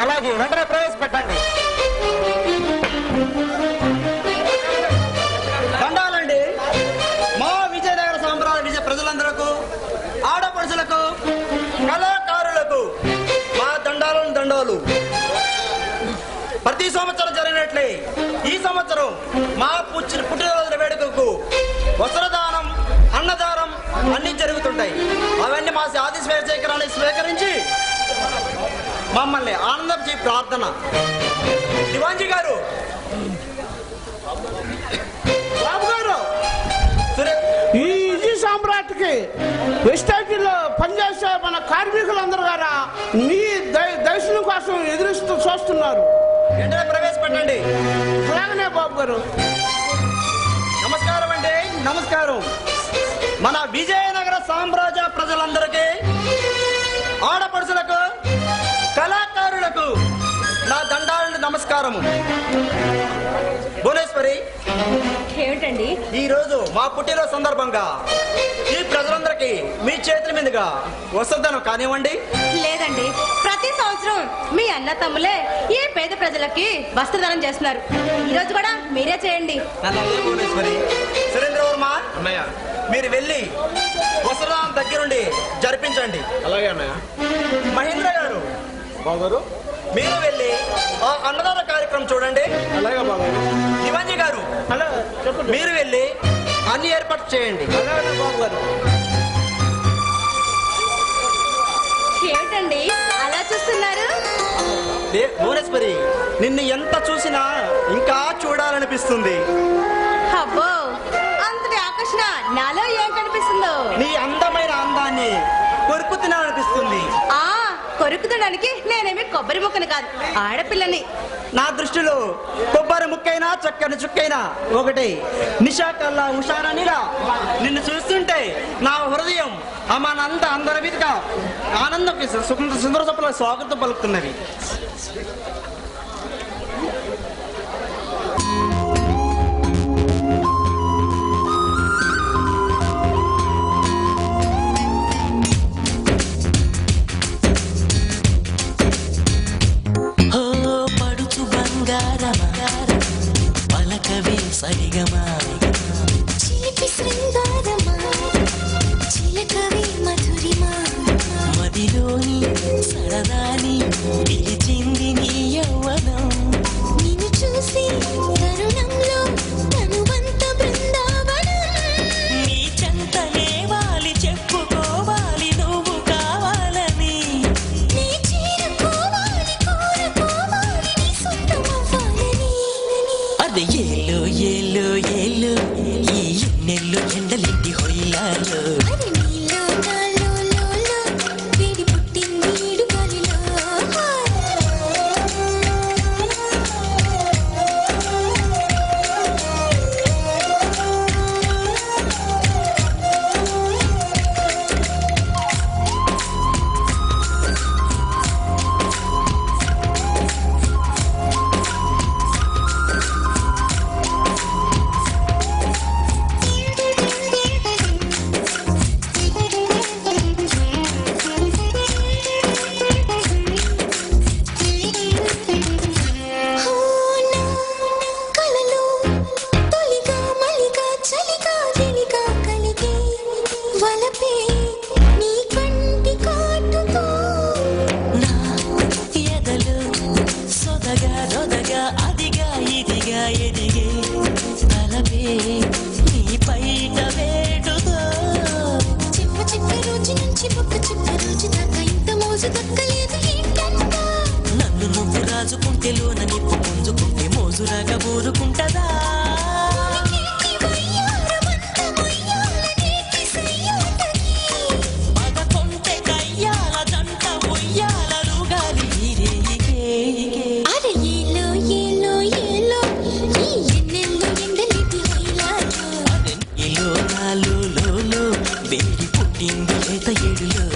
అలాగే వెంటనే ప్రవేశపెట్టండి. దండాలండి మా విజయనగర సామ్రాజ్య విజయ ప్రజలందరకు, ఆడపడుచులకు, కళాకారులకు మా దండాలు. ప్రతి సంవత్సరం జరిగినట్లే ఈ సంవత్సరం మా పుట్టినరోజుల వేడుకకు వస్త్రదానం, అన్నదానం అన్ని జరుగుతుంటాయి. అవన్నీ మా ఆది స్వేచ్ఛకరాన్ని స్వీకరించి మమ్మల్ని ఆనందించి ప్రార్థన. దివాంజీ గారు, బాబు గారు, ఈ సామ్రాట్కి వెస్టేట్లో పనిచేసే మన కార్మికులందరూ గారా మీ దర్శనం కోసం ఎదురుస్తూ చూస్తున్నారు. వెంటనే ప్రవేశపెట్టండి. అలాగనే బాబు గారు. నమస్కారం అండి. నమస్కారం. మన విజయనగర సామ్రాజ్య ప్రజలందరికీ, ఆడపడుచులకు, కళాకారులకు నా దండాలు నమస్కారము. భువనేశ్వరి, ఏమిటండి ఈ రోజు మా పుట్టినరోజు సందర్భంగా ఈ ప్రజలందరికీ మీ చేతుల మీదుగా వసంతనం కానివ్వండి. లేదండి, ప్రతి సంవత్సరం మీ అన్న తమ్ములే ఈ పేద ప్రజలకి వస్త్రదానం చేస్తున్నారు. ఈ రోజు కూడా మీరే చేయండి. భువనేశ్వరి, సురేంద్ర వర్మ, మీరు వెళ్ళి వస్త్రదానం దగ్గరుండి జరిపించండి. అలాగే అన్నయ్య. మహేంద్ర గారు, బాగారు, మీరు వెళ్ళి ఆ అన్నదాన కార్యక్రమం చూడండి. అలాగే బాగారు. దివాంజీ గారు, మీరు వెళ్ళి అన్ని ఏర్పాటు చేయండి. అలాగే బాబు గారు. ఏమిటండి అలా చూస్తున్నారు? భువనేశ్వరి, నిన్ను ఎంత చూసినా ఇంకా చూడాలనిపిస్తుంది. అబ్బో, అంతటి ఆకర్షణ నాలో ఏం కనిపిస్తుందో. నీ అందమైన అందాన్ని కొరుకు తినాలనిపిస్తుంది. కొరుకుతడానికి నేనేమి కొబ్బరి ముక్కను కాదు, ఆడపిల్లని. నా దృష్టిలో కొబ్బరి ముక్కైనా చక్కని చుక్కైనా ఒకటి. నిషా కల్లా ఉషారానిలా నిన్ను చూస్తుంటే నా హృదయం అమానంత అందరి మీదుగా ఆనందం సుందర సొప్పుల స్వాగతం పలుకుతున్నది. పలకవే సరిగమా, చిలిపి శృంగారమా, చిలకవే మధురిమా, మదిలోని సరదాని పిలిచింది నీ యవ్వనం. నిన్ను చూసి తరుణంలో తనువంత బృందావనం. నీ చెంతనే వాలి చెప్పుకోవాలి నువ్వు కావాలని. నీ చేరుకోవాలి, కోరుకోవాలి, నీ సొంతమవ్వాలని. అదే ఏలో ఏలో ఏలో ఈ ఎన్నెల్లో ఎండలెట్టి హొయ్యాలో. నీలో నాలో లోలో వేడి పుట్టింది ఈడు గాలిలో. నన్ను నువ్వు రాజుకుంటేలోన నిప్పు పుంజుకుంటే మోజురాగా ఊరుకుంటదా. పదకొంటే కయ్యాల జంట ఉయ్యాల రుగాలి. అరే ఏలో ఏలో ఏలో ఈ ఎన్నెల్లో ఎండలిటి హైలాలో. అరే నీలో నాలో లోలో వేడి పుట్టింది లేత ఏడులో.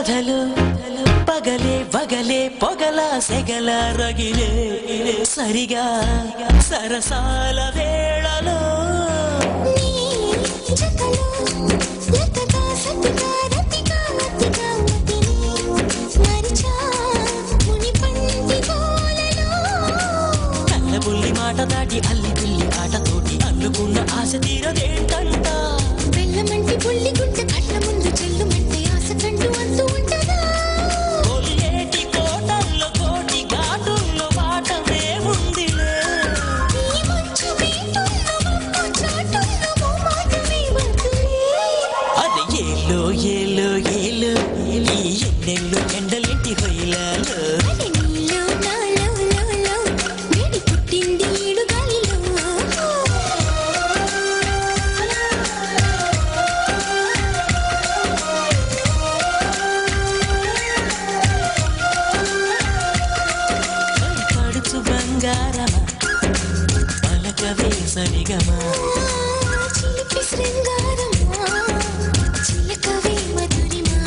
కథలు పగలే వగలే పొగల సెగల రగిలే సరిగా సరసాల వేళలో కళ్ళబుల్లి మాట దాటి అల్లి పిల్లి ఆటతోటి అల్లుకున్న ఆశ తీరదేంటంట బెల్లమంటి పుల్లి గుంట కళ్ళ ముందు చెల్లుమంటే ఆశ కంటూ అంటూ ఉంటదా కొల్లేటి కోటల్లో కోటి ఘాటుల్లో వాటమే ఉందిలే ఈ మంచు మీటున్న మమ్మ చాటున్న మోమాటమే వద్దులే అది ఏలో ఏలో ఏలో ఈ ఎన్నెల్లో ఎండలింటి హొయ్యలాలో అది నీలో నాలో లో వేడి పుట్టింది ఈడు గాలిలో పడుచు బంగారమా పలకవే సరిగమా చిలిపి శృంగారమా చిలకవే మధురిమా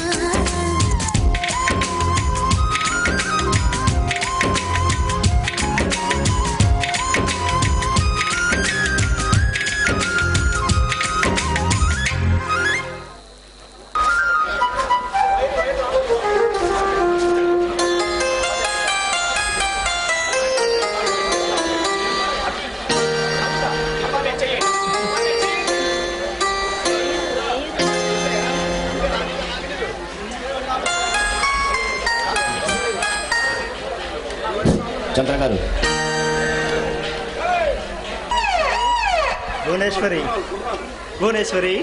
చంద్ర గారు, భువనేశ్వరి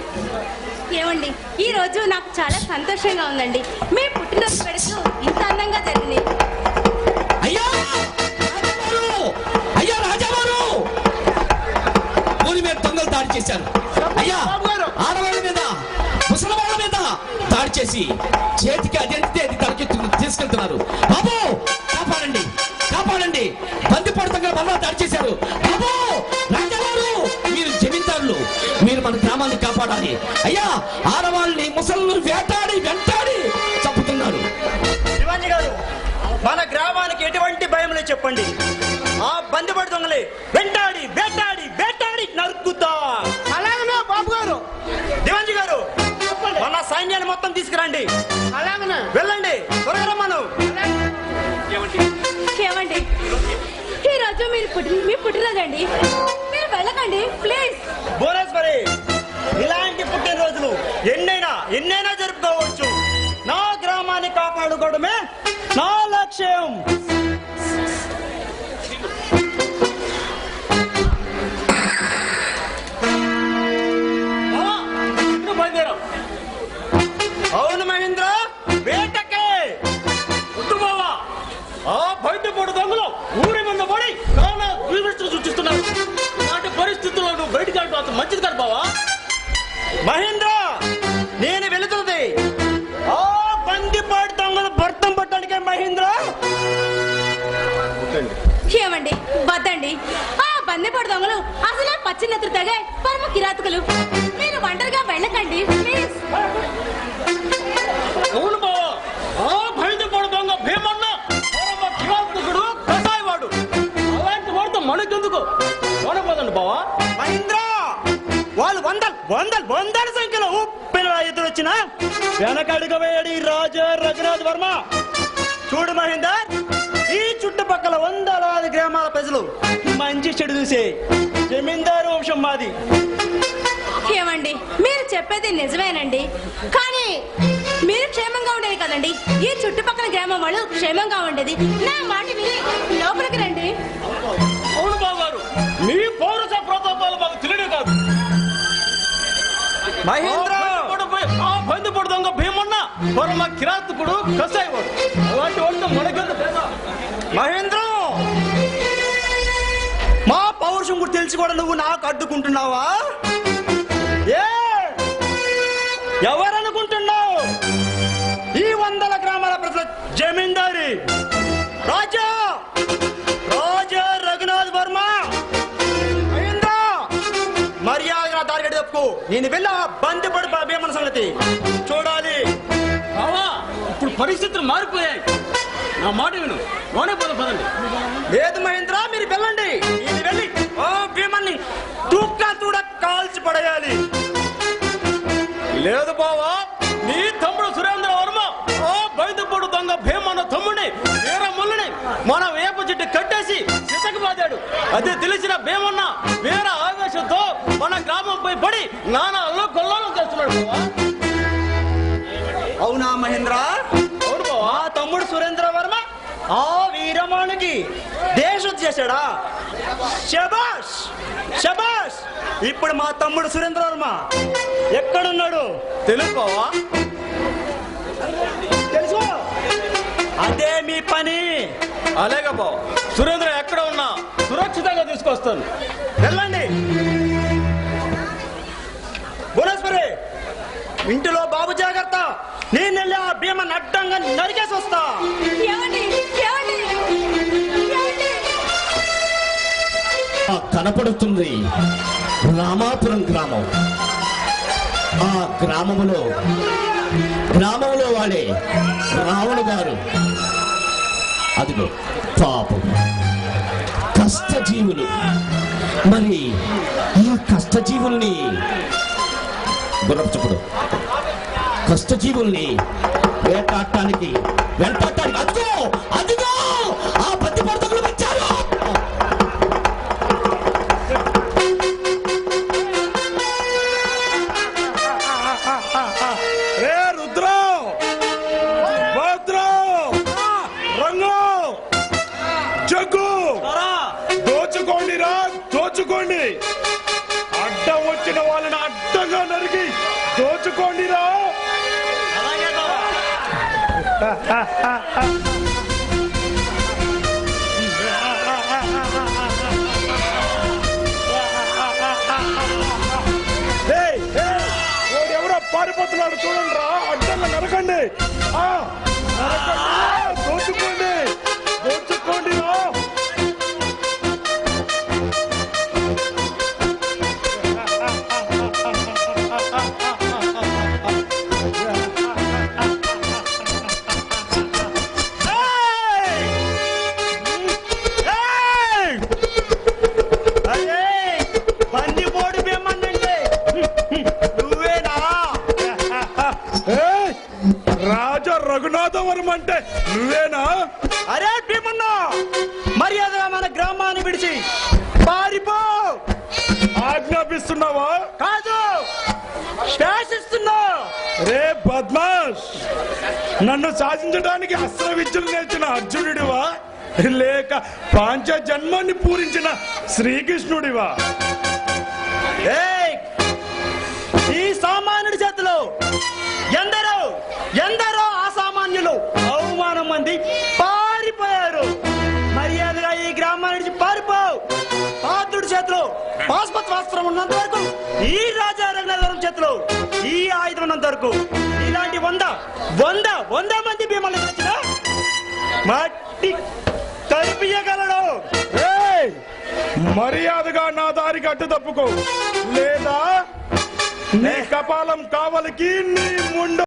ఏమండి ఈ రోజు నాకు చాలా సంతోషంగా ఉందండి. మీ పుట్టినరోజు పెడుతూ ఇంత అందంగా జరిగింది. అయ్యా అయ్యా రాజావారు ఊరి మీద దొంగలు దాడి చేశారు. అయ్యా ఆడవాళ్ళ మీద ముసలివాళ్ళ మీద దాడి చేసి చేతికి అదేంటితే అది తలకి తీసుకెళ్తున్నారు. బాబు కాపాడండి కాపాడండి, బంది పడుతున్న వల్ల దాడి చేశారు. బాబు రాజావారు, మీరు జమీందారులు, మీరు మన గ్రామాన్ని కాపాడాలి. అయ్యా ఆడవాళ్ళని ముసలిని వెంటాడి చంపుతున్నారు. శివాజీ గారు, మన గ్రామానికి ఎటువంటి భయం లేదు చెప్పండి. ఆ బందిపడి దొంగలే వెంటాడి వేటాడి వేటాడి నరుకుతా. అలాగనే బాబు గారు. దివాంజీ గారు, మన సైన్యాన్ని మొత్తం తీసుకురండి. అలాగనే వెళ్ళండి, త్వరగా రమ్మను. ఏమండి ఈ రోజు మీ పుట్టినరోజు అండి, మీరు వెళ్ళకండి ప్లీజ్. భువనేశ్వరి, ఇలాంటి పుట్టినరోజులు ఎన్నైనా జరుపుకోవచ్చు. నా గ్రామాన్ని కాపాడుకోవడమే నా లక్ష్యం. అవును మహేంద్ర, వేటకే ఆ బయట పడు దొంగలు ఊరి మీద పడి చాలా దుర్దృష్టి సృష్టిస్తున్నారు. ఇలాంటి పరిస్థితుల్లో నువ్వు బయటకు వెళ్ళడం మంచిది కాదు బావా. మహేంద్ర, నేను వెళుతుంది ఆ బందిపాడు దొంగలు భర్తం పట్టడానికే మహేంద్ర. ఏమండి వద్దండి, ఆ బందిపోటు దొంగలు అసలే పచ్చినెత్తులు తెగే పరమ కిరాతకులు. మీరు ఒంటరిగా వెళ్ళకండి ప్లీజ్. అవును బావా, ఆ బయట పడు దొంగ భీమన్న కిరాతకుడు కసాయివాడు. అలాంటి వాడితో మనకెందుకు చూడపోదండి బావా. మహేంద్ర, వాళ్ళు వందల సంఖ్యలో ఉప్పిన ఎదురొచ్చిన వెనకడుగు వేయడి రాజా రఘునాథ్ వర్మ. చూడు మహేందర్, ఈ చుట్టుపక్కల వందలాది గ్రామాల ప్రజలు మంచి చెడు చూసే జమీందారు వంశం మాది. ఏమండి మీరు చెప్పేది నిజమేనండి, కానీ మీరు క్షేమంగా ఉండేది కదండి. ఈ చుట్టుపక్కల గ్రామం వాళ్ళు క్షేమంగా ఉండేది. నా మాట విని లోపలికి రండి. అవును బావగారు, మీ పౌరస ప్రతాపాలు మాకు తెలియదు కాదు. మహేంద్ర, ఆ బందిపోటు దొంగ భీమన్న పరమ కిరాతకుడు కసాయివాడు. అలాంటి వాడితో మనకెందుకు. మహేంద్ర, మా పౌరుషం గురించి తెలిసి కూడా నువ్వు నాకు అడ్డుకుంటున్నావా? ఎవరనుకుంటున్నావు? ఈ వందల గ్రామాల ప్రజల జమీందారి రాజా రఘునాథ్ వర్మ. మహేంద్ర, మర్యాదగా దారి తప్పుకో. నేను వెళ్ళి బందిపడి భీమన్న సంగతి చూడాలి. బావా, ఇప్పుడు పరిస్థితులు మారిపోయాయి. నా మాట విను, లోనే పదండి. లేదు మహేంద్ర, మీరు వెళ్ళండి. ఇది వెళ్ళి ఓ భీమన్ని తూడ కాల్చి పడేయాలి. లేదు బావా, నీ తమ్ముడు సురేంద్ర వర్మ ఆ బయటపడు దొంగ భీమన్న తమ్ముడిని వీరమల్లుని మన వేప చెట్టు కట్టేసి చితక బాదాడు. అదే తెలిసిన భీమన్న వీర ఆవేశంతో మన గ్రామంపై పడి నానా అల్లోకొల్లోలం చేస్తున్నాడు బావా. అవునా మహేంద్ర? అవును బావా. ఆ తమ్ముడు సురేంద్ర వర్మ ఆ వీరమానికి దేశం చేశాడా? శబాష్ శబాష్. ఇప్పుడు మా తమ్ముడు సురేంద్ర వర్మ ఎక్కడున్నాడు తెలుసు బావా. తెలుసు. అదే మీ పని. అలాగే బావా, సురేంద్ర ఎక్కడ ఉన్నా సురక్షితంగా తీసుకొస్తాను. వెళ్ళండి. భువనేశ్వరి, ఇంటిలో బాబు జాగ్రత్త. నేను వెళ్ళి ఆ భీమని అడ్డంగా నరికేసి వస్తా. ఏమండి ఏమండి ఏమండి? కనపడుతుంది రామాపురం గ్రామం. ఆ గ్రామంలో వాడే రావణ గారు, అదిగో పాపం కష్టజీవులు. మరి ఆ కష్టజీవుల్ని గుర్రపుచ్చుకుడు కష్టజీవుల్ని వెంటాడటానికి అదిగో అదిగో ఆ పత్తి పడతలు వచ్చారు. రే రుద్రం, భద్రం, రంగు, జగ్గు, దోచుకోండి రా, దోచుకోండి. అడ్డం వచ్చిన వాళ్ళని అడ్డంగా నరికి దోచుకోండి రా. ఎవరో పారిపోతున్నాడు చూడండి రా, అడ్డంగా నరకండి. నరకండి, దోచుకోండి, దోచుకోండి రా. బందిపోడు భీమన్నంటే నువ్వేనా? రాజా రఘునాథవరం అంటే నువ్వేనా? అరే భీమన్న, మర్యాదగా మన గ్రామాన్ని విడిచి పారిపో. ఆజ్ఞాపిస్తున్నావా? కాదు, శాసిస్తున్నా. రే బద్మాష్, నన్ను శాసించడానికి అస్త్ర విద్యలు నేర్చిన అర్జునుడివా, లేక పాంచ జన్మాన్ని పూరించిన శ్రీకృష్ణుడివా? ఏయ్, ఈ సామాన్యుడి చేతిలో ఎందరో ఎందరో అసామాన్యులు అవమానం మంది పారిపోయారు. మర్యాదగా ఈ గ్రామాన్ని నుంచి పారిపో. పాత్రుడి చేతిలో పాశుపత్రాస్త్రం ఉన్నంత వరకు, ఈ రాజా రఘునాథవరం చేతిలో ఈ ఆయుధం ఉన్నంత వరకు ఇలాంటి వంద మంది భీమలు తెచ్చిన మట్టి కనిపించగలడు. ఏయ్, మర్యాదగా నా దారికి అడ్డు తప్పుకో, లేదా నీ కపాలం కావలికి నీ ముండ